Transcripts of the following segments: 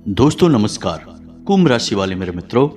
दोस्तों नमस्कार। कुंभ राशि वाले मेरे मित्रों,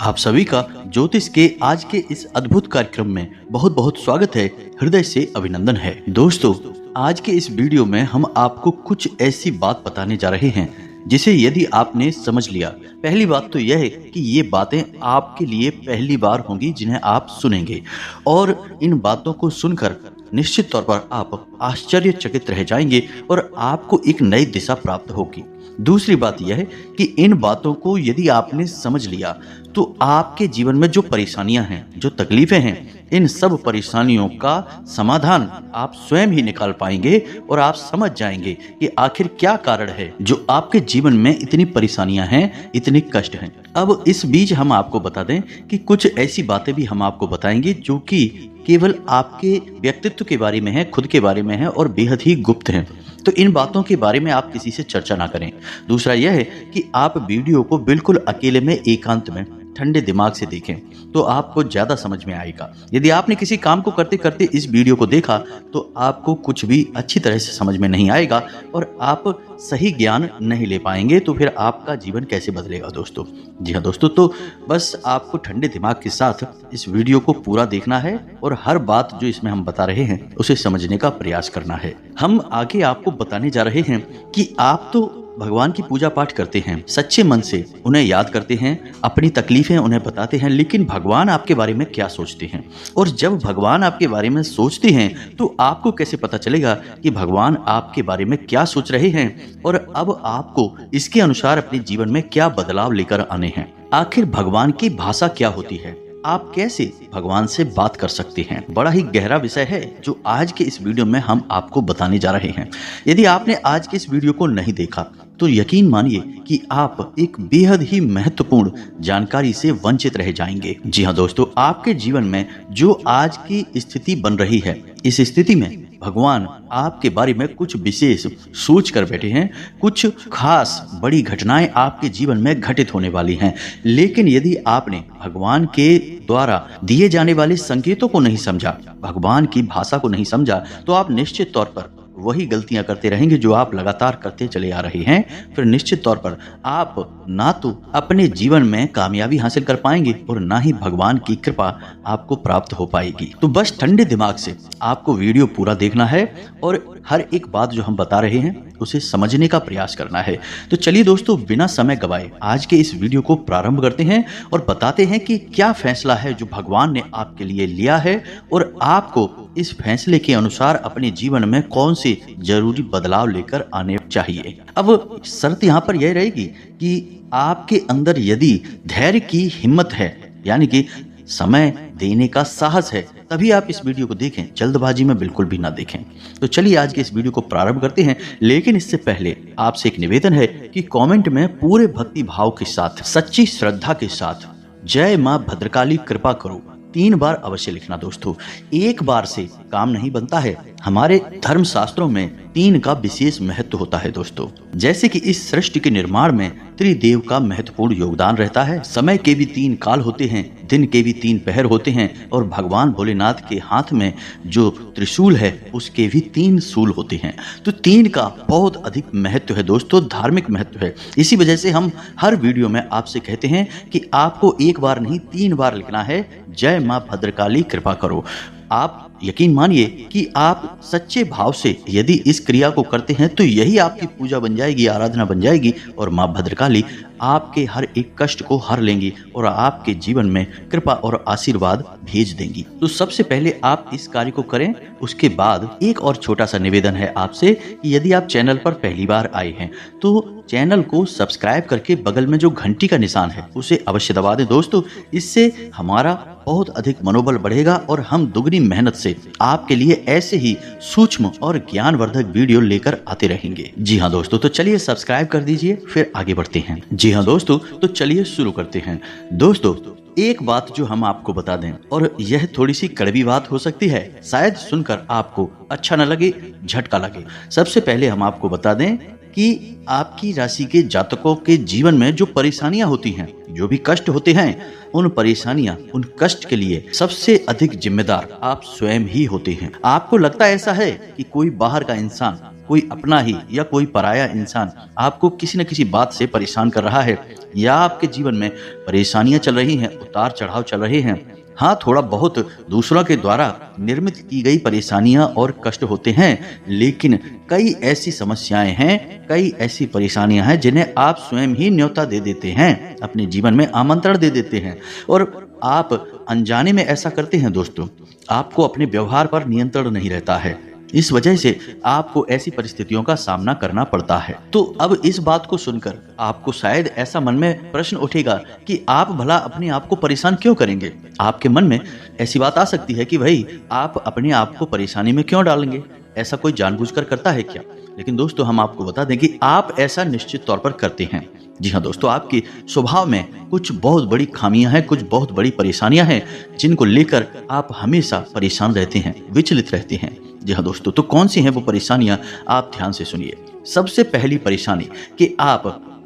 आप सभी का ज्योतिष के आज के इस अद्भुत कार्यक्रम में बहुत बहुत स्वागत है। हृदय से अभिनंदन है। दोस्तों, आज के इस वीडियो में हम आपको कुछ ऐसी बात बताने जा रहे हैं जिसे यदि आपने समझ लिया, पहली बात तो यह है कि ये बातें आपके लिए पहली बार होंगी जिन्हें आप सुनेंगे, और इन बातों को सुनकर निश्चित तौर पर आप आश्चर्यचकित रह जाएंगे और आपको एक नई दिशा प्राप्त होगी। दूसरी बात यह है कि इन बातों को यदि आपने समझ लिया तो आपके जीवन में जो परेशानियां हैं, जो तकलीफें हैं, इन सब परेशानियों का समाधान आप स्वयं ही निकाल पाएंगे और आप समझ जाएंगे कि आखिर क्या कारण है जो आपके जीवन में इतनी परेशानियां हैं, इतने कष्ट हैं। अब इस बीच हम आपको बता दें कि कुछ ऐसी बातें भी हम आपको बताएंगे जो कि केवल आपके व्यक्तित्व के बारे में है, खुद के बारे में है और बेहद ही गुप्त हैं। तो इन बातों के बारे में आप किसी से चर्चा ना करें। दूसरा यह है कि आप वीडियो को बिल्कुल अकेले में, एकांत में, ठंडे दिमाग से देखें तो आपको ज्यादा समझ में आएगा। यदि आपने किसी काम को करते करते इस वीडियो को देखा तो आपको कुछ भी अच्छी तरह से समझ में नहीं आएगा और आप सही ज्ञान नहीं ले पाएंगे, तो फिर आपका जीवन कैसे बदलेगा दोस्तों। जी हाँ दोस्तों, तो बस आपको ठंडे दिमाग के साथ इस वीडियो को पूरा देखना है और हर बात जो इसमें हम बता रहे हैं उसे समझने का प्रयास करना है। हम आगे आपको बताने जा रहे हैं कि आप तो भगवान की पूजा पाठ करते हैं, सच्चे मन से उन्हें याद करते हैं, अपनी तकलीफें उन्हें बताते हैं, लेकिन भगवान आपके बारे में क्या सोचते हैं। और जब भगवान आपके बारे में सोचते हैं तो आपको कैसे पता चलेगा कि भगवान आपके बारे में क्या सोच रहे हैं और अब आपको इसके अनुसार अपने जीवन में क्या बदलाव लेकर आने हैं। आखिर भगवान की भाषा क्या होती है, आप कैसे भगवान से बात कर सकते हैं, बड़ा ही गहरा विषय है जो आज के इस वीडियो में हम आपको बताने जा रहे हैं। यदि आपने आज के इस वीडियो को नहीं देखा तो यकीन मानिए कि आप एक बेहद ही महत्वपूर्ण जानकारी से वंचित रह जाएंगे। जी हाँ दोस्तों, आपके जीवन में जो आज की स्थिति बन रही है, इस स्थिति में भगवान आपके बारे में कुछ विशेष सोच कर बैठे हैं। कुछ खास बड़ी घटनाएं आपके जीवन में घटित होने वाली हैं, लेकिन यदि आपने भगवान के द्वारा दिए जाने वाले संकेतों को नहीं समझा, भगवान की भाषा को नहीं समझा, तो आप निश्चित तौर पर वही गलतियां करते रहेंगे जो आप लगातार करते चले आ रहे हैं। फिर निश्चित तौर पर आप ना तो अपने जीवन में कामयाबी हासिल कर पाएंगे और ना ही भगवान की कृपा आपको प्राप्त हो पाएगी। तो बस ठंडे दिमाग से आपको वीडियो पूरा देखना है और हर एक बात जो हम बता रहे हैं उसे समझने का प्रयास करना है। तो चलिए दोस्तों, बिना समय गवाए आज के इस वीडियो को प्रारंभ करते हैं और बताते हैं कि क्या फैसला है जो भगवान ने आपके लिए लिया है और आपको इस फैसले के अनुसार अपने जीवन में कौन से जरूरी बदलाव लेकर आने चाहिए। अब शर्त यहाँ पर यह रहेगी कि आपके अंदर यदि धैर्य की हिम्मत है, यानी कि समय देने का साहस है, तभी आप इस वीडियो को देखें, जल्दबाजी में बिल्कुल भी ना देखें। तो चलिए आज के इस वीडियो को प्रारंभ करते हैं, लेकिन इससे पहले आपसे एक निवेदन है कि कमेंट में पूरे भक्ति भाव के साथ, सच्ची श्रद्धा के साथ जय मां भद्रकाली कृपा करो 3 बार अवश्य लिखना दोस्तों। एक बार से काम नहीं बनता है। हमारे धर्म शास्त्रों में 3 का विशेष महत्व होता है दोस्तों। जैसे कि इस सृष्टि के निर्माण में त्रिदेव का महत्वपूर्ण योगदान रहता है। समय के भी 3 काल होते हैं, दिन के भी 3 पहर होते हैं और भगवान भोलेनाथ के हाथ में जो त्रिशूल है उसके भी 3 शूल होते हैं। तो 3 का बहुत अधिक महत्व है दोस्तों, धार्मिक महत्व है। इसी वजह से हम हर वीडियो में आपसे कहते हैं कि आपको एक बार नहीं 3 बार लिखना है, जय मां भद्रकाली कृपा करो। आप यकीन मानिए कि आप सच्चे भाव से यदि इस क्रिया को करते हैं तो यही आपकी पूजा बन जाएगी, आराधना बन जाएगी और मां भद्रकाली आपके हर एक कष्ट को हर लेंगी और आपके जीवन में कृपा और आशीर्वाद भेज देंगी। तो सबसे पहले आप इस कार्य को करें। उसके बाद एक और छोटा सा निवेदन है आपसे कि यदि आप चैनल पर पहली बार आए हैं तो चैनल को सब्सक्राइब करके बगल में जो घंटी का निशान है उसे अवश्य दबा दें दोस्तों। इससे हमारा बहुत अधिक मनोबल बढ़ेगा और हम दुगनी मेहनत से आपके लिए ऐसे ही सूक्ष्म और ज्ञानवर्धक वीडियो लेकर आते रहेंगे। जी हाँ दोस्तों, तो चलिए सब्सक्राइब कर दीजिए, फिर आगे बढ़ते हैं। जी हाँ दोस्तों, तो चलिए शुरू करते हैं। दोस्तों, एक बात जो हम आपको बता दें, और यह थोड़ी सी कड़वी बात हो सकती है, शायद सुनकर आपको अच्छा न लगे, झटका लगे। सबसे पहले हम आपको बता दें कि आपकी राशि के जातकों के जीवन में जो परेशानियां होती हैं, जो भी कष्ट होते हैं, उन परेशानियां, उन कष्ट के लिए सबसे अधिक जिम्मेदार आप स्वयं ही होते हैं। आपको लगता ऐसा है कि कोई बाहर का इंसान कोई अपना ही या कोई पराया इंसान आपको किसी न किसी बात से परेशान कर रहा है, या आपके जीवन में परेशानियां चल रही हैं, उतार चढ़ाव चल रहे हैं। हाँ, थोड़ा बहुत दूसरों के द्वारा निर्मित की गई परेशानियां और कष्ट होते हैं, लेकिन कई ऐसी समस्याएं हैं, कई ऐसी परेशानियां हैं जिन्हें आप स्वयं ही न्योता दे देते हैं, अपने जीवन में आमंत्रण दे देते हैं, और आप अनजाने में ऐसा करते हैं दोस्तों। आपको अपने व्यवहार पर नियंत्रण नहीं रहता है, इस वजह से आपको ऐसी परिस्थितियों का सामना करना पड़ता है। तो अब इस बात को सुनकर आपको शायद ऐसा मन में प्रश्न उठेगा कि आप भला अपने आप को परेशान क्यों करेंगे। आपके मन में ऐसी बात आ सकती है कि भाई आप अपने आप को परेशानी में क्यों डालेंगे, ऐसा कोई जानबूझकर करता है क्या। लेकिन दोस्तों, हम आपको बता दें कि आप ऐसा निश्चित तौर पर करते हैं। जी हाँ दोस्तों, आपके स्वभाव में कुछ बहुत बड़ी खामियां हैं, कुछ बहुत बड़ी परेशानियां हैं, जिनको लेकर आप हमेशा परेशान रहते हैं, विचलित रहते हैं। जी हाँ दोस्तों, तो कौन सी हैं वो परेशानियां, आप ध्यान से सुनिए। सबसे पहली परेशानी कि आप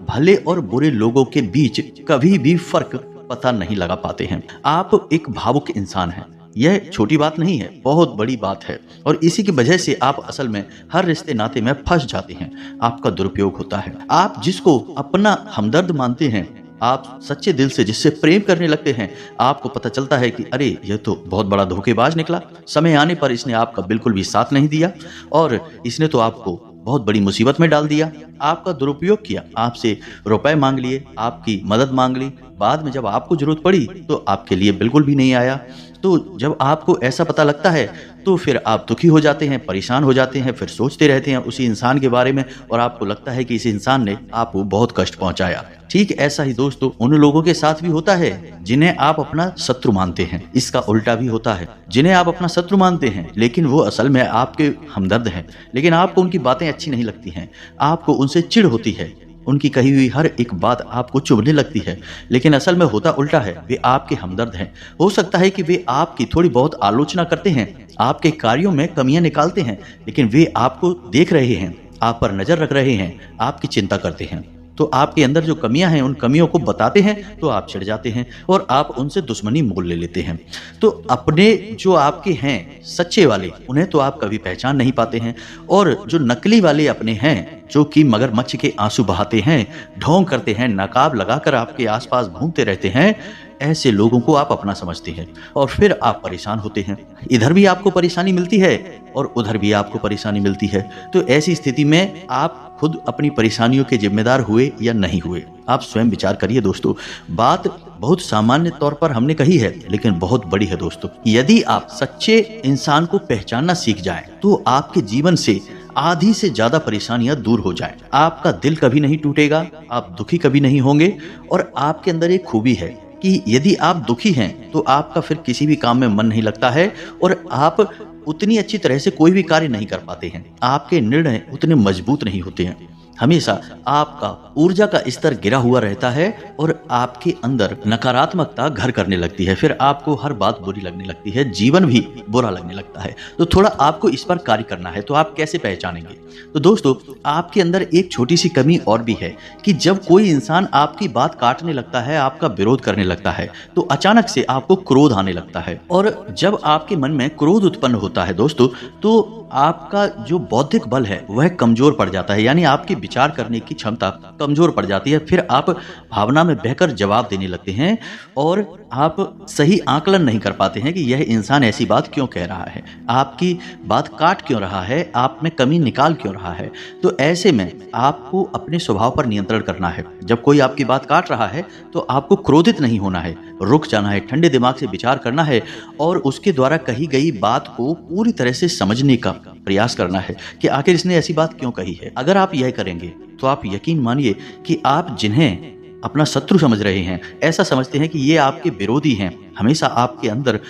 भले और बुरे लोगों के बीच कभी भी फर्क पता नहीं लगा पाते हैं। आप एक भावुक इंसान हैं, यह छोटी बात नहीं है, बहुत बड़ी बात है, और इसी की वजह से आप असल में हर रिश्ते नाते में फंस जाते हैं। आपका दुरुपयोग होता है। आप जिसको अपना हमदर्द मानते हैं, आप सच्चे दिल से जिससे प्रेम करने लगते हैं, आपको पता चलता है कि अरे यह तो बहुत बड़ा धोखेबाज निकला। समय आने पर इसने आपका बिल्कुल भी साथ नहीं दिया और इसने तो आपको बहुत बड़ी मुसीबत में डाल दिया। आपका दुरुपयोग किया, आपसे रुपए मांग लिए, आपकी मदद मांग ली, बाद में जब आपको जरूरत पड़ी तो आपके लिए बिल्कुल भी नहीं आया। तो जब आपको ऐसा पता लगता है तो फिर आप दुखी हो जाते हैं, परेशान हो जाते हैं, फिर सोचते रहते हैं उसी इंसान के बारे में, और आपको लगता है कि इस इंसान ने आपको बहुत कष्ट पहुंचाया। ठीक ऐसा ही दोस्तों उन लोगों के साथ भी होता है जिन्हें आप अपना शत्रु मानते हैं। इसका उल्टा भी होता है, जिन्हें आप अपना शत्रु मानते हैं लेकिन वो असल में आपके हमदर्द हैं, लेकिन आपको उनकी बातें अच्छी नहीं लगती हैं, आपको उनसे चिढ़ होती है, उनकी कही हुई हर एक बात आपको चुभने लगती है, लेकिन असल में होता उल्टा है। वे आपके हमदर्द हैं। हो सकता है कि वे आपकी थोड़ी बहुत आलोचना करते हैं, आपके कार्यों में कमियां निकालते हैं, लेकिन वे आपको देख रहे हैं, आप पर नजर रख रहे हैं, आपकी चिंता करते हैं। तो आपके अंदर जो कमियां हैं उन कमियों को बताते हैं तो आप चिढ़ जाते हैं और आप उनसे दुश्मनी मोल ले लेते हैं। तो अपने जो आपके हैं सच्चे वाले, उन्हें तो आप कभी पहचान नहीं पाते हैं, और जो नकली वाले अपने हैं जो कि मगरमच्छ के आंसू बहाते हैं, ढोंग करते हैं, नकाब लगाकर आपके आसपास घूमते रहते हैं, ऐसे लोगों को आप अपना समझते हैं और फिर आप परेशान होते हैं। इधर भी आपको परेशानी मिलती है और उधर भी आपको परेशानी मिलती है। तो ऐसी स्थिति में आप खुद अपनी परेशानियों के जिम्मेदार हुए या नहीं हुए, आप स्वयं विचार करिए दोस्तों। बात बहुत सामान्य तौर पर हमने कही है लेकिन बहुत बड़ी है दोस्तों। यदि आप सच्चे इंसान को पहचानना सीख जाएं तो आपके जीवन से आधी से ज्यादा परेशानियां दूर हो जाएं। आपका दिल कभी नहीं टूटेगा, आप दुखी कभी नहीं होंगे, और आपके अंदर एक खूबी है कि यदि आप दुखी हैं तो आपका फिर किसी भी काम में मन नहीं लगता है और आप उतनी अच्छी तरह से कोई भी कार्य नहीं कर पाते हैं। आपके निर्णय उतने मजबूत नहीं होते हैं। हमेशा आपका ऊर्जा का स्तर गिरा हुआ रहता है और आपके अंदर नकारात्मकता घर करने लगती है। फिर आपको हर बात बुरी लगने लगती है, जीवन भी बुरा लगने लगता है। तो थोड़ा आपको इस पर कार्य करना है। तो आप कैसे पहचानेंगे? तो दोस्तों, आपके अंदर एक छोटी सी कमी और भी है कि जब कोई इंसान आपकी बात काटने लगता है, आपका विरोध करने लगता है, तो अचानक से आपको क्रोध आने लगता है। और जब आपके मन में क्रोध उत्पन्न होता है दोस्तों, तो आपका जो बौद्धिक बल है वह कमजोर पड़ जाता है, यानी आपकी विचार करने की क्षमता कमजोर पड़ जाती है। फिर आप भावना में बहकर जवाब देने लगते हैं और आप सही आकलन नहीं कर पाते हैं कि यह इंसान ऐसी बात क्यों कह रहा है, आपकी बात काट क्यों रहा है, आप में कमी निकाल क्यों रहा है। तो ऐसे में आपको अपने स्वभाव पर नियंत्रण करना है। जब कोई आपकी बात काट रहा है तो आपको क्रोधित नहीं होना है, रुक जाना है, ठंडे दिमाग से विचार करना है और उसके द्वारा कही गई बात को पूरी तरह से समझने का प्रयास करना है कि आखिर इसने ऐसी बात क्यों कही है। अगर आप यह करेंगे तो आप यकीन मानिए कि आप जिन्हें अपना शत्रु समझ रहे हैं, ऐसा समझते हैं कि ये आपके विरोधी हैं, हमेशा आपके अंदर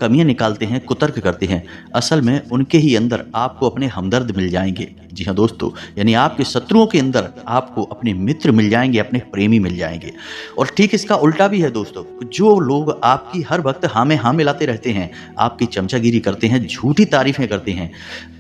कमियां निकालते हैं, कुतर्क करते हैं, असल में उनके ही अंदर आपको अपने हमदर्द मिल जाएंगे। जी हाँ दोस्तों, यानी आपके शत्रुओं के अंदर आपको अपने मित्र मिल जाएंगे, अपने प्रेमी मिल जाएंगे। और ठीक इसका उल्टा भी है दोस्तों, जो लोग आपकी हर वक्त हाँ में हाँ मिलाते रहते हैं, आपकी चमचागिरी करते हैं, झूठी तारीफें करते हैं,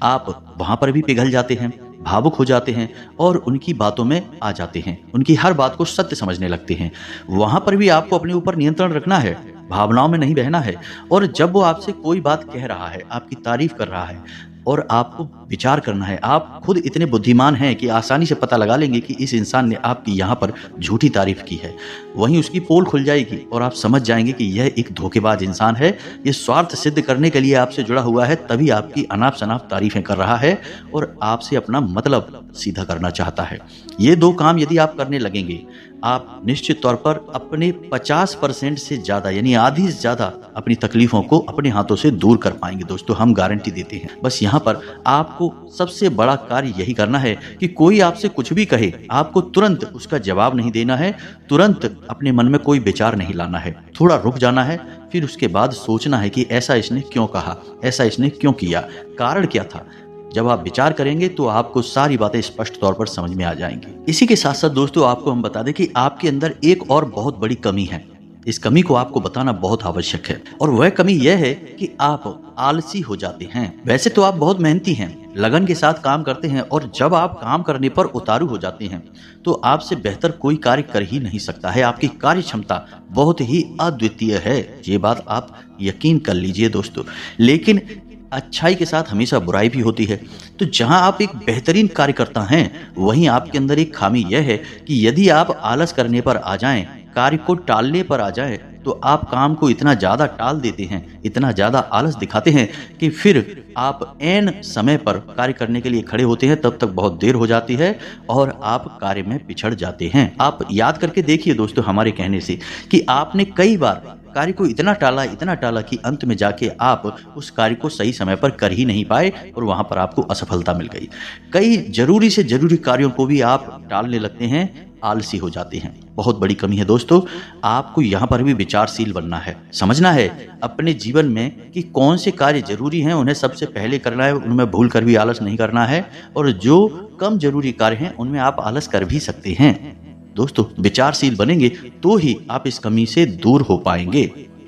आप वहां पर भी पिघल जाते हैं, भावुक हो जाते हैं और उनकी बातों में आ जाते हैं, उनकी हर बात को सत्य समझने लगते हैं। वहां पर भी आपको अपने ऊपर नियंत्रण रखना है, भावनाओं में नहीं बहना है। और जब वो आपसे कोई बात कह रहा है, आपकी तारीफ कर रहा है, और आपको विचार करना है। आप खुद इतने बुद्धिमान हैं कि आसानी से पता लगा लेंगे कि इस इंसान ने आपकी यहाँ पर झूठी तारीफ की है। वहीं उसकी पोल खुल जाएगी और आप समझ जाएंगे कि यह एक धोखेबाज इंसान है। ये स्वार्थ सिद्ध करने के लिए आपसे जुड़ा हुआ है, तभी आपकी अनाप शनाप तारीफें कर रहा है और आपसे अपना मतलब सीधा करना चाहता है। ये 2 काम यदि आप करने लगेंगे, आप निश्चित तौर पर अपने 50% से ज़्यादा यानी आधी से ज़्यादा अपनी तकलीफों को अपने हाथों से दूर कर पाएंगे। दोस्तों, हम गारंटी देते हैं। बस यहाँ पर आपको सबसे बड़ा कार्य यही करना है कि कोई आपसे कुछ भी कहे, आपको तुरंत उसका जवाब नहीं देना है, तुरंत अपने मन में कोई विचार नहीं लाना है। थोड़ा रुक जाना है, फिर उसके बाद सोचना है कि ऐसा इसने क्यों कहा, ऐसा इसने क्यों किया, कारण क्या था। जब आप विचार करेंगे तो आपको सारी बातें स्पष्ट तौर पर समझ में आ जाएंगी। इसी के साथ साथ दोस्तों, आपको हम बता दें कि आपके अंदर एक और बहुत बड़ी कमी है। इस कमी को आपको बताना बहुत आवश्यक है, और वह कमी यह है कि आप आलसी हो जाते हैं। वैसे तो आप बहुत मेहनती हैं, लगन के साथ काम करते हैं, और जब आप काम करने पर उतारू हो जाते हैं तो आपसे बेहतर कोई कार्य कर ही नहीं सकता है। आपकी कार्य क्षमता बहुत ही अद्वितीय है, ये बात आप यकीन कर लीजिए दोस्तों। लेकिन अच्छाई के साथ हमेशा बुराई भी होती है। तो जहां आप एक बेहतरीन कार्यकर्ता हैं, वहीं आपके अंदर एक खामी यह है कि यदि आप आलस करने पर आ जाएं, कार्य को टालने पर आ जाएं, तो आप काम को इतना ज़्यादा टाल देते हैं, इतना ज़्यादा आलस दिखाते हैं कि फिर आप ऐन समय पर कार्य करने के लिए खड़े होते हैं, तब तक बहुत देर हो जाती है और आप कार्य में पिछड़ जाते हैं। आप याद करके देखिए दोस्तों, हमारे कहने से कि आपने कई बार कार्य को इतना टाला कि अंत में जाके आप उस कार्य को सही समय पर कर ही नहीं पाए और वहां पर आपको असफलता मिल गई। कई जरूरी से जरूरी कार्यों को भी आप टालने लगते हैं, आलसी हो जाते हैं। बहुत बड़ी कमी है दोस्तों। आपको यहाँ पर भी विचारशील बनना है, समझना है अपने जीवन में कि कौन से कार्य जरूरी हैं, उन्हें सबसे पहले करना है, उनमें भूल कर भी आलस नहीं करना है, और जो कम जरूरी कार्य हैं उनमें आप आलस कर भी सकते हैं। दोस्तों, विचारशील बनेंगे तो ही आप इस कमी से दूर हो पाएंगे।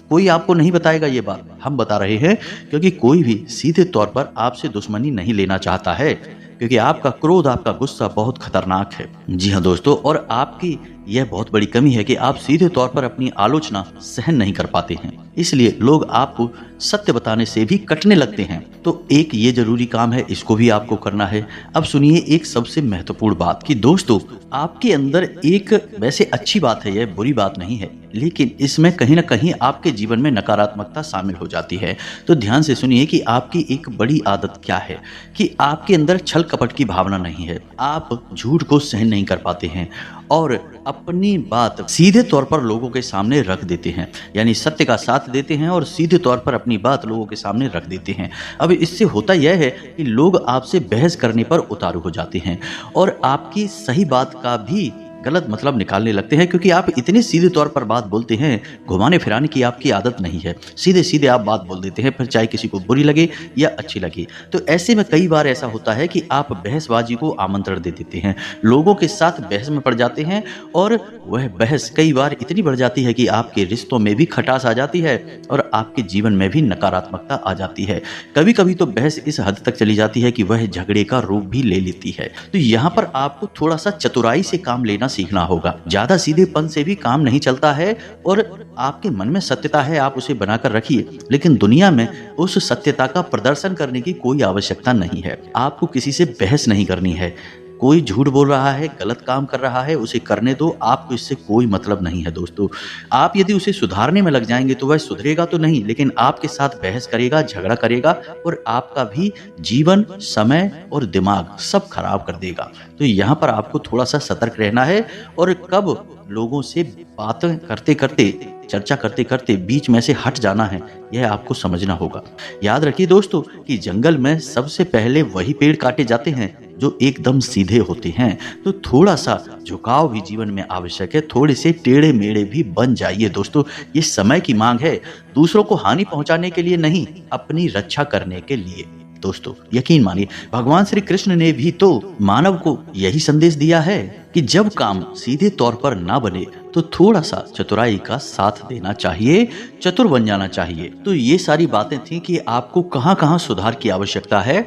कोई आपको नहीं बताएगा ये बात, हम बता रहे हैं, क्योंकि कोई भी सीधे तौर पर आपसे दुश्मनी नहीं लेना चाहता है, क्योंकि आपका क्रोध, आपका गुस्सा बहुत खतरनाक है। जी हाँ दोस्तों, और आपकी यह बहुत बड़ी कमी है कि आप सीधे तौर पर अपनी आलोचना सहन नहीं कर पाते हैं, इसलिए लोग आपको सत्य बताने से भी कटने लगते हैं। तो एक ये जरूरी काम है, इसको भी आपको करना है। अब सुनिए एक सबसे महत्वपूर्ण बात कि दोस्तों, आपके अंदर एक, वैसे अच्छी बात है, यह बुरी बात नहीं है, लेकिन इसमें कहीं ना कहीं आपके जीवन में नकारात्मकता शामिल हो जाती है। तो ध्यान से सुनिए कि आपकी एक बड़ी आदत क्या है, कि आपके अंदर छल कपट की भावना नहीं है। आप झूठ को सहन नहीं कर पाते हैं और अपनी बात सीधे तौर पर लोगों के सामने रख देते हैं, यानी सत्य का साथ देते हैं और सीधे तौर पर अपनी बात लोगों के सामने रख देते हैं। अब इससे होता यह है कि लोग आपसे बहस करने पर उतारू हो जाते हैं और आपकी सही बात का भी गलत मतलब निकालने लगते हैं, क्योंकि आप इतने सीधे तौर पर बात बोलते हैं। घुमाने फिराने की आपकी आदत नहीं है, सीधे सीधे आप बात बोल देते हैं, फिर चाहे किसी को बुरी लगे या अच्छी लगे। तो ऐसे में कई बार ऐसा होता है कि आप बहसबाजी को आमंत्रण दे देते हैं, लोगों के साथ बहस में पड़ जाते हैं, और वह बहस कई बार इतनी बढ़ जाती है कि आपके रिश्तों में भी खटास आ जाती है और आपके जीवन में भी नकारात्मकता आ जाती है। कभी कभी तो बहस इस हद तक चली जाती है कि वह झगड़े का रूप भी ले लेती है। तो यहाँ पर आपको थोड़ा सा चतुराई से काम लेना सीखना होगा। ज्यादा सीधेपन से भी काम नहीं चलता है, और आपके मन में सत्यता है, आप उसे बनाकर रखिए, लेकिन दुनिया में उस सत्यता का प्रदर्शन करने की कोई आवश्यकता नहीं है। आपको किसी से बहस नहीं करनी है। कोई झूठ बोल रहा है, गलत काम कर रहा है, उसे करने दो, आपको इससे कोई मतलब नहीं है दोस्तों। आप यदि उसे सुधारने में लग जाएंगे तो वह सुधरेगा तो नहीं, लेकिन आपके साथ बहस करेगा, झगड़ा करेगा, और आपका भी जीवन, समय और दिमाग सब खराब कर देगा। तो यहाँ पर आपको थोड़ा सा सतर्क रहना है, और कब लोगों से बातें करते करते, चर्चा करते करते बीच में से हट जाना है, यह आपको समझना होगा। याद रखिए दोस्तों कि जंगल में सबसे पहले वही पेड़ काटे जाते हैं जो एकदम सीधे होते हैं। तो थोड़ा सा झुकाव भी जीवन में आवश्यक है, थोड़े से टेढ़े मेढ़े भी बन जाइए दोस्तों। ये समय की मांग है, दूसरों को हानि पहुंचाने के लिए नहीं, अपनी रक्षा करने के लिए। दोस्तों यकीन मानिए, भगवान श्री कृष्ण ने भी तो मानव को यही संदेश दिया है कि जब काम सीधे तौर पर ना बने तो थोड़ा सा चतुराई का साथ देना चाहिए, चतुर बन जाना चाहिए। तो ये सारी बातें थी कि आपको कहाँ कहाँ सुधार की आवश्यकता है।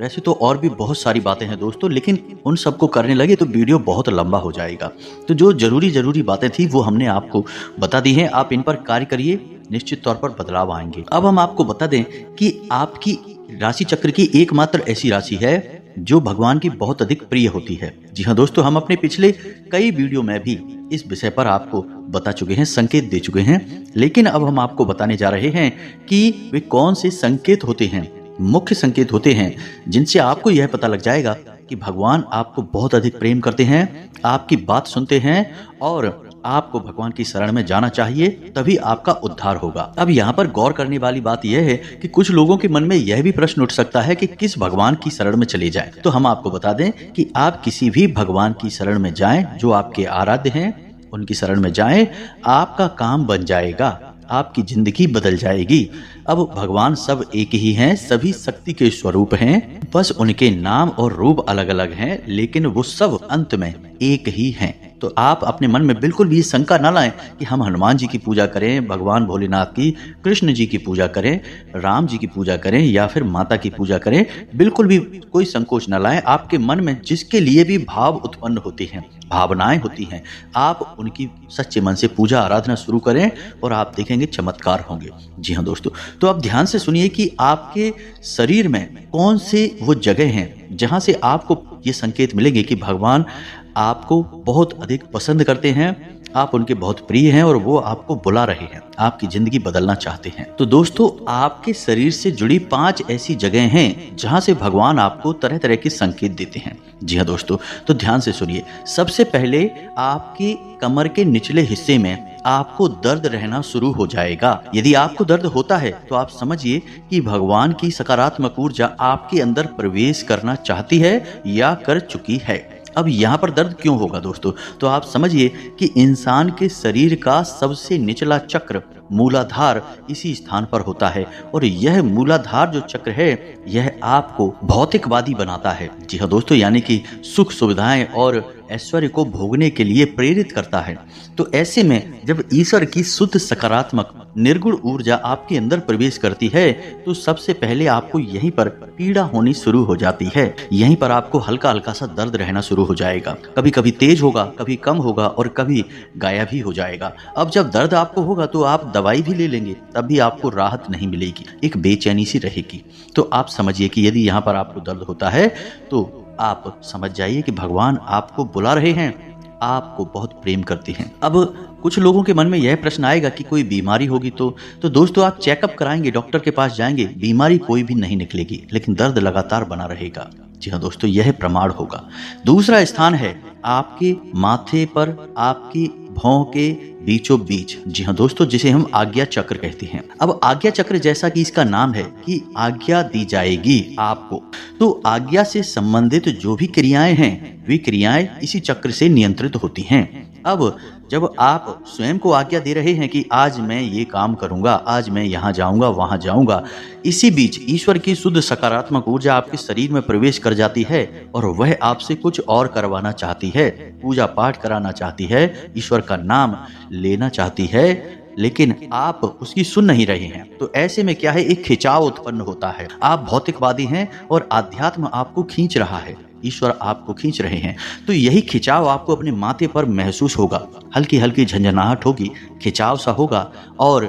वैसे तो और भी बहुत सारी बातें हैं दोस्तों, लेकिन उन सबको करने लगे तो वीडियो बहुत लंबा हो जाएगा। तो जो जरूरी बातें थी वो हमने आपको बता दी हैं, आप इन पर कार्य करिए, निश्चित तौर पर बदलाव आएंगे। अब हम आपको बता दें कि आपकी राशि चक्र की एकमात्र ऐसी राशि है जो भगवान की बहुत अधिक प्रिय होती है। जी हाँ दोस्तों, हम अपने पिछले कई वीडियो में भी इस विषय पर आपको बता चुके हैं, संकेत दे चुके हैं, लेकिन अब हम आपको बताने जा रहे हैं कि वे कौन से संकेत होते हैं, मुख्य संकेत होते हैं, जिनसे आपको यह पता लग जाएगा कि भगवान आपको बहुत अधिक प्रेम करते हैं, आपकी बात सुनते हैं और आपको भगवान की शरण में जाना चाहिए, तभी आपका उद्धार होगा। अब यहाँ पर गौर करने वाली बात यह है कि कुछ लोगों के मन में यह भी प्रश्न उठ सकता है कि किस भगवान की शरण में चले जाएं। तो हम आपको बता दें कि आप किसी भी भगवान की शरण में जाएं जो आपके आराध्य हैं, उनकी शरण में जाएं, आपका काम बन जाएगा, आपकी जिंदगी बदल जाएगी। अब भगवान सब एक ही हैं, सभी शक्ति के स्वरूप हैं, बस उनके नाम और रूप अलग अलग हैं, लेकिन वो सब अंत में एक ही हैं। तो आप अपने मन में बिल्कुल भी शंका ना लाएं कि हम हनुमान जी की पूजा करें, भगवान भोलेनाथ की, कृष्ण जी की पूजा करें, राम जी की पूजा करें या फिर माता की पूजा करें। बिल्कुल भी कोई संकोच ना लाएं। आपके मन में जिसके लिए भी भाव उत्पन्न होते हैं, भावनाएं होती हैं, आप उनकी सच्चे मन से पूजा आराधना शुरू करें और आप देखेंगे चमत्कार होंगे। जी हाँ दोस्तों, तो आप ध्यान से सुनिए कि आपके शरीर में कौन से वो जगह हैं जहां से आपको ये संकेत मिलेंगे कि भगवान आपको बहुत अधिक पसंद करते हैं, आप उनके बहुत प्रिय हैं और वो आपको बुला रहे हैं, आपकी जिंदगी बदलना चाहते हैं। तो दोस्तों, आपके शरीर से जुड़ी 5 ऐसी जगह हैं जहां से भगवान आपको तरह तरह के संकेत देते हैं। जी हाँ दोस्तों, तो ध्यान से सुनिए। सबसे पहले आपकी कमर के निचले हिस्से में आपको दर्द रहना शुरू हो जाएगा। यदि आपको दर्द होता है तो आप समझिए कि भगवान की सकारात्मक ऊर्जा आपके अंदर प्रवेश करना चाहती है या कर चुकी है। अब यहाँ पर दर्द क्यों होगा दोस्तों? तो आप समझिए कि इंसान के शरीर का सबसे निचला चक्र मूलाधार इसी स्थान पर होता है और यह मूलाधार जो चक्र है यह आपको भौतिकवादी बनाता है। जी हाँ दोस्तों, यानी कि सुख सुविधाएं और ऐश्वर्य को भोगने के लिए प्रेरित करता है। तो ऐसे में जब ईश्वर की शुद्ध सकारात्मक निर्गुण ऊर्जा आपके अंदर प्रवेश करती है तो सबसे पहले आपको यहीं पर पीड़ा होनी शुरू हो जाती है। यहीं पर आपको हल्का हल्का सा दर्द रहना शुरू हो जाएगा। कभी कभी तेज होगा, कभी कम होगा और कभी गायब ही हो जाएगा। अब जब दर्द आपको होगा तो आप दवाई भी ले लेंगे, तब भी आपको राहत नहीं मिलेगी, एक बेचैनी सी रहेगी। तो आप समझिए कि यदि यहाँ पर आपको दर्द होता है तो आप समझ जाइए कि भगवान आपको बुला रहे हैं, आपको बहुत प्रेम करते हैं। अब कुछ लोगों के मन में यह प्रश्न आएगा कि कोई बीमारी होगी तो दोस्तों आप चेकअप कराएंगे, डॉक्टर के पास जाएंगे, बीमारी कोई भी नहीं निकलेगी, लेकिन दर्द लगातार बना रहेगा। जी हाँ दोस्तों, यह प्रमाण होगा। दूसरा स्थान है आपके माथे पर, आपकी भौं के बीचों बीच। जी हाँ दोस्तों, जिसे हम आज्ञा चक्र कहते हैं। अब आज्ञा चक्र, जैसा कि इसका नाम है कि आज्ञा दी जाएगी आपको, तो आज्ञा से संबंधित जो भी क्रियाएं हैं वे क्रियाएं इसी चक्र से नियंत्रित होती हैं। अब जब आप स्वयं को आज्ञा दे रहे हैं कि आज मैं ये काम करूंगा, आज मैं यहाँ जाऊंगा, वहां जाऊंगा, इसी बीच ईश्वर की शुद्ध सकारात्मक ऊर्जा आपके शरीर में प्रवेश कर जाती है और वह आपसे कुछ और करवाना चाहती है, पूजा पाठ कराना चाहती है, ईश्वर का नाम लेना चाहती है, लेकिन आप उसकी सुन नहीं रहे हैं। तो ऐसे में क्या है, एक खिंचाव उत्पन्न होता है। आप भौतिकवादी हैं और आध्यात्म आपको खींच रहा है, ईश्वर आपको खींच रहे हैं। तो यही खिंचाव आपको अपने माथे पर महसूस होगा, हल्की हल्की झंझनाहट होगी, खिंचाव सा होगा और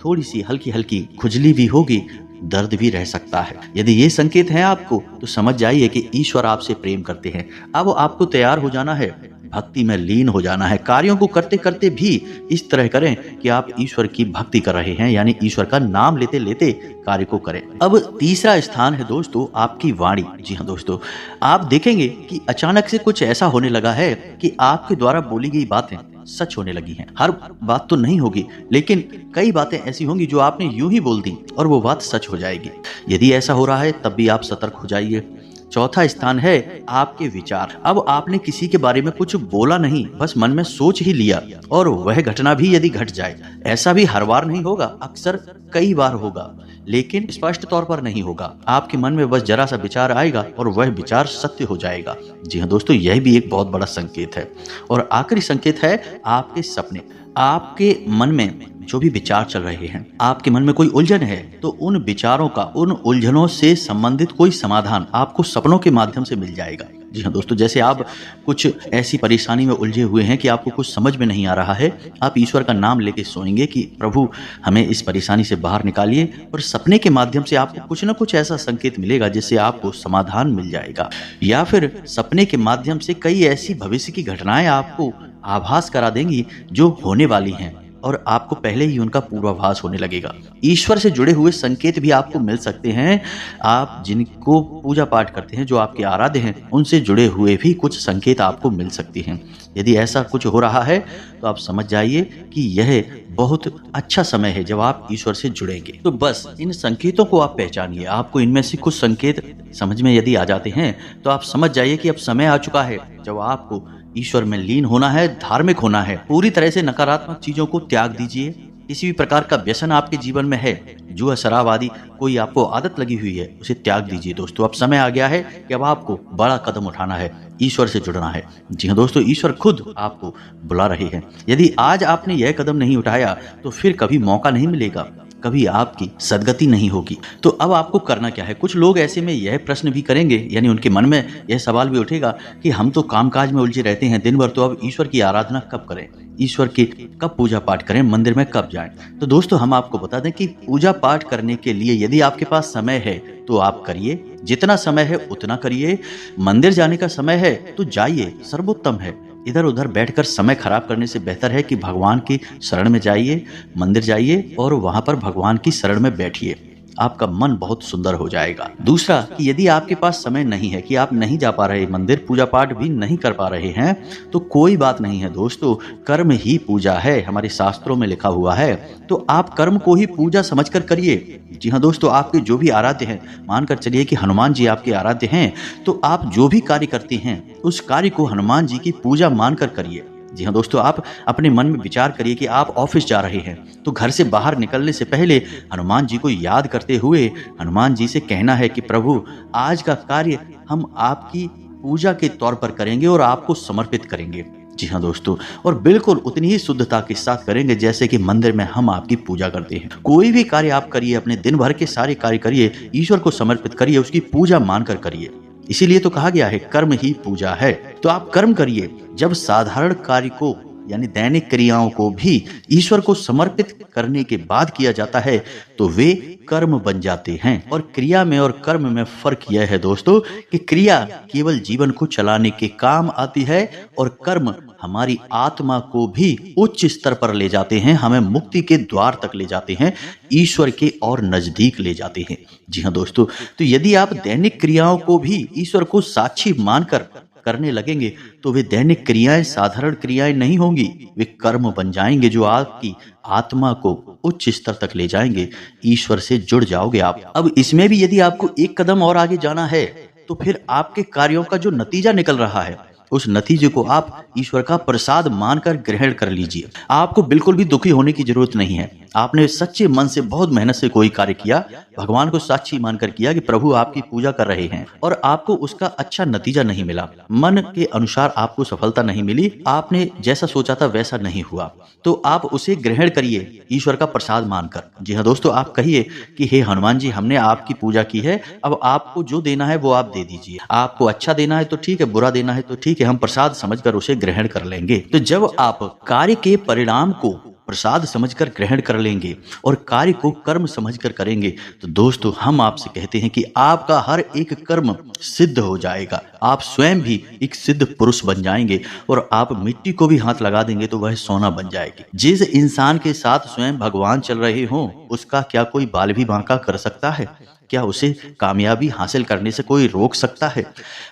थोड़ी सी हल्की हल्की खुजली भी होगी, दर्द भी रह सकता है। यदि ये संकेत हैं आपको तो समझ जाइए कि ईश्वर आपसे प्रेम करते हैं। अब आपको तैयार हो जाना है, भक्ति में लीन हो जाना है। कार्यों को करते करते भी इस तरह करें कि आप ईश्वर की भक्ति कर रहे हैं, यानी ईश्वर का नाम लेते लेते कार्य को करें। अब तीसरा स्थान है दोस्तों आपकी वाणी। जी हाँ दोस्तों, आप देखेंगे कि अचानक से कुछ ऐसा होने लगा है कि आपके द्वारा बोली गई बातें सच होने लगी हैं। हर बात तो नहीं होगी, लेकिन कई बातें ऐसी होंगी जो आपने यूं ही बोल दी और वो बात सच हो जाएगी। यदि ऐसा हो रहा है तब भी आप सतर्क हो जाइए। चौथा स्थान है आपके विचार। अब आपने किसी के बारे में कुछ बोला नहीं, बस मन में सोच ही लिया और वह घटना भी यदि घट जाए, ऐसा भी हर बार नहीं होगा, अक्सर कई बार होगा, लेकिन स्पष्ट तौर पर नहीं होगा। आपके मन में बस जरा सा विचार आएगा और वह विचार सत्य हो जाएगा। जी हाँ दोस्तों, यह भी एक बहुत बड़ा संकेत है। और आखिरी संकेत है आपके सपने। आपके मन में जो भी विचार चल रहे हैं, आपके मन में कोई उलझन है तो उन विचारों का, उन उलझनों से संबंधित कोई समाधान आपको सपनों के माध्यम से मिल जाएगा। जी हाँ दोस्तों, जैसे आप कुछ ऐसी परेशानी में उलझे हुए हैं कि आपको कुछ समझ में नहीं आ रहा है, आप ईश्वर का नाम लेके सोएंगे कि प्रभु हमें इस परेशानी से बाहर निकालिए, और सपने के माध्यम से आपको कुछ ना कुछ ऐसा संकेत मिलेगा जिससे आपको समाधान मिल जाएगा। या फिर सपने के माध्यम से कई ऐसी भविष्य की घटनाएं आपको आभास करा देंगी जो होने वाली हैं, और आपको पहले ही उनका पूर्वाभास होने लगेगा। ईश्वर से जुड़े हुए संकेत भी आपको मिल सकते हैं। आप जिनको पूजा पाठ करते हैं, जो आपके आराध्य हैं, उनसे जुड़े हुए भी कुछ संकेत आपको मिल सकते हैं। यदि ऐसा कुछ हो रहा है तो आप समझ जाइए कि यह बहुत अच्छा समय है जब आप ईश्वर से जुड़ेंगे। तो बस इन संकेतों को आप पहचानिए। आपको इनमें से कुछ संकेत समझ में यदि आ जाते हैं तो आप समझ जाइए कि अब समय आ चुका है जब आपको ईश्वर में लीन होना है, धार्मिक होना है। पूरी तरह से नकारात्मक चीजों को त्याग दीजिए। किसी भी प्रकार का व्यसन आपके जीवन में है, जुआ, शराब आदि कोई आपको आदत लगी हुई है, उसे त्याग दीजिए दोस्तों। अब समय आ गया है कि अब आपको बड़ा कदम उठाना है, ईश्वर से जुड़ना है। जी हाँ दोस्तों, ईश्वर खुद आपको बुला रहे हैं। यदि आज आपने यह कदम नहीं उठाया तो फिर कभी मौका नहीं मिलेगा, कभी आपकी सदगति नहीं होगी। तो अब आपको करना क्या है? कुछ लोग ऐसे में यह प्रश्न भी करेंगे, यानी उनके मन में यह सवाल भी उठेगा कि हम तो कामकाज में उलझे रहते हैं दिन भर, तो अब ईश्वर की आराधना कब करें, ईश्वर की कब पूजा पाठ करें, मंदिर में कब जाएं? तो दोस्तों हम आपको बता दें कि पूजा पाठ करने के लिए यदि आपके पास समय है तो आप करिए, जितना समय है उतना करिए। मंदिर जाने का समय है तो जाइए, सर्वोत्तम है। इधर उधर बैठकर समय खराब करने से बेहतर है कि भगवान की शरण में जाइए, मंदिर जाइए और वहां पर भगवान की शरण में बैठिए। आपका मन बहुत सुंदर हो जाएगा। दूसरा कि यदि आपके पास समय नहीं है, कि आप नहीं जा पा रहे मंदिर, पूजा पाठ भी नहीं कर पा रहे हैं, तो कोई बात नहीं है दोस्तों। कर्म ही पूजा है, हमारे शास्त्रों में लिखा हुआ है। तो आप कर्म को ही पूजा समझकर करिए। जी हाँ दोस्तों, आपके जो भी आराध्य हैं, मानकर चलिए कि हनुमान जी आपके आराध्य हैं, तो आप जो भी कार्य करते हैं उस कार्य को हनुमान जी की पूजा मानकर करिए। जी हाँ दोस्तों, आप अपने मन में विचार करिए कि आप ऑफिस जा रहे हैं, तो घर से बाहर निकलने से पहले हनुमान जी को याद करते हुए हनुमान जी से कहना है कि प्रभु आज का कार्य हम आपकी पूजा के तौर पर करेंगे और आपको समर्पित करेंगे। जी हाँ दोस्तों, और बिल्कुल उतनी ही शुद्धता के साथ करेंगे जैसे कि मंदिर में हम आपकी पूजा करते हैं। कोई भी कार्य आप करिए, अपने दिन भर के सारे कार्य करिए, ईश्वर को समर्पित करिए, उसकी पूजा मानकर करिए। इसीलिए तो कहा गया है कर्म ही पूजा है। तो आप कर्म करिए। जब साधारण कार्य को यानी दैनिक क्रियाओं को भी ईश्वर को समर्पित करने के बाद किया जाता है तो वे कर्म बन जाते हैं। और क्रिया में और कर्म में फर्क यह है दोस्तों कि क्रिया केवल जीवन को चलाने के काम आती है और कर्म हमारी आत्मा को भी उच्च स्तर पर ले जाते हैं, हमें मुक्ति के द्वार तक ले जाते हैं, ईश्वर के और नजदीक ले जाते हैं। जी हाँ दोस्तों, तो यदि आप दैनिक क्रियाओं को भी ईश्वर को साक्षी मानकर करने लगेंगे तो वे दैनिक क्रियाएं साधारण क्रियाएं नहीं होंगी, वे कर्म बन जाएंगे जो आपकी आत्मा को उच्च स्तर तक ले जाएंगे। ईश्वर से जुड़ जाओगे आप। अब इसमें भी यदि आपको एक कदम और आगे जाना है तो फिर आपके कार्यों का जो नतीजा निकल रहा है उस नतीजे को आप ईश्वर का प्रसाद मानकर ग्रहण कर लीजिए। आपको बिल्कुल भी दुखी होने की जरूरत नहीं है। आपने सच्चे मन से बहुत मेहनत से कोई कार्य किया, भगवान को साक्षी मानकर किया कि प्रभु आपकी पूजा कर रहे हैं, और आपको उसका अच्छा नतीजा नहीं मिला, मन के अनुसार आपको सफलता नहीं मिली, आपने जैसा सोचा था वैसा नहीं हुआ, तो आप उसे ग्रहण करिए ईश्वर का प्रसाद मानकर। जी हाँ दोस्तों, आप कहिए कि हे हनुमान जी, हमने आपकी पूजा की है, अब आपको जो देना है वो आप दे दीजिए। आपको अच्छा देना है तो ठीक है, बुरा देना है तो ठीक है, हम प्रसाद समझकर उसे ग्रहण कर लेंगे। तो जब आप कार्य के परिणाम को प्रसाद समझकर ग्रहण कर लेंगे और कार्य को कर्म समझकर करेंगे तो दोस्तों हम आपसे कहते हैं कि आपका हर एक कर्म सिद्ध हो जाएगा। आप स्वयं भी एक सिद्ध पुरुष बन जाएंगे और आप मिट्टी को भी हाथ लगा देंगे तो वह सोना बन जाएगी। जिस इंसान के साथ स्वयं भगवान चल रहे हों उसका क्या कोई बाल भी बांका कर सकता है? क्या उसे कामयाबी हासिल करने से कोई रोक सकता है?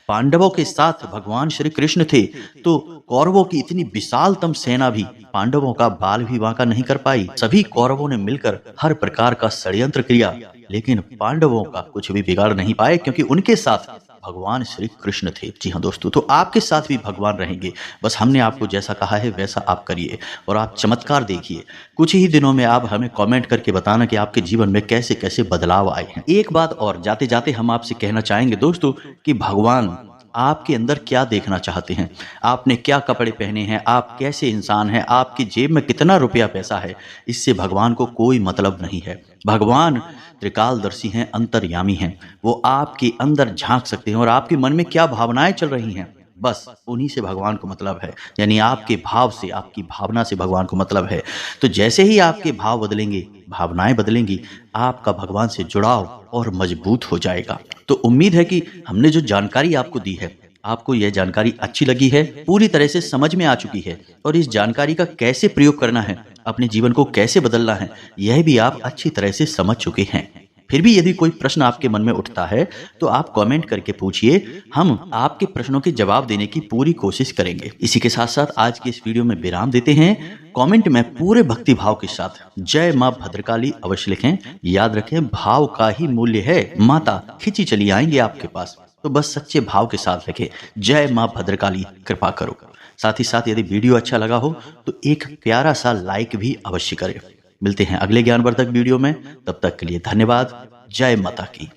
पांडवों के साथ भगवान श्री कृष्ण थे तो कौरवों की इतनी विशालतम सेना भी पांडवों का बाल भी बांका नहीं कर पाई। सभी कौरवों ने मिलकर हर प्रकार का षड्यंत्र किया लेकिन पांडवों का कुछ भी बिगाड़ नहीं पाए क्योंकि उनके साथ भगवान श्री कृष्ण थे। जी हाँ दोस्तों, तो आपके साथ भी भगवान रहेंगे। बस हमने आपको जैसा कहा है वैसा आप करिए और आप चमत्कार देखिए। कुछ ही दिनों में आप हमें कमेंट करके बताना कि आपके जीवन में कैसे कैसे बदलाव आए हैं। एक बात और जाते जाते हम आपसे कहना चाहेंगे दोस्तों कि भगवान आपके अंदर क्या देखना चाहते हैं, आपने क्या कपड़े पहने हैं, आप कैसे इंसान हैं, आपकी जेब में कितना रुपया पैसा है, इससे भगवान को कोई मतलब नहीं है। भगवान त्रिकालदर्शी हैं, अंतर्यामी हैं। वो आपके अंदर झांक सकते हैं और आपके मन में क्या भावनाएं चल रही हैं, बस उन्हीं से भगवान को मतलब है। यानी आपके भाव से, आपकी भावना से भगवान को मतलब है। तो जैसे ही आपके भाव बदलेंगे, भावनाएं बदलेंगी, आपका भगवान से जुड़ाव और मजबूत हो जाएगा। तो उम्मीद है कि हमने जो जानकारी आपको दी है, आपको यह जानकारी अच्छी लगी है, पूरी तरह से समझ में आ चुकी है, और इस जानकारी का कैसे प्रयोग करना है, अपने जीवन को कैसे बदलना है, यह भी आप अच्छी तरह से समझ चुके हैं। फिर भी यदि कोई प्रश्न आपके मन में उठता है तो आप कमेंट करके पूछिए, हम आपके प्रश्नों के जवाब देने की पूरी कोशिश करेंगे। इसी के साथ साथ आज की इस वीडियो में विराम देते हैं। कमेंट में पूरे भक्ति भाव के साथ जय मां भद्रकाली अवश्य लिखें। याद रखें, भाव का ही मूल्य है, माता खिंची चली आएंगे आपके पास। तो बस सच्चे भाव के साथ लिखें, जय मां भद्रकाली कृपा करो। साथ ही साथ यदि वीडियो अच्छा लगा हो तो एक प्यारा सा लाइक भी अवश्य करें। मिलते हैं अगले ज्ञानवर्धक वीडियो में, तब तक के लिए धन्यवाद। जय माता की।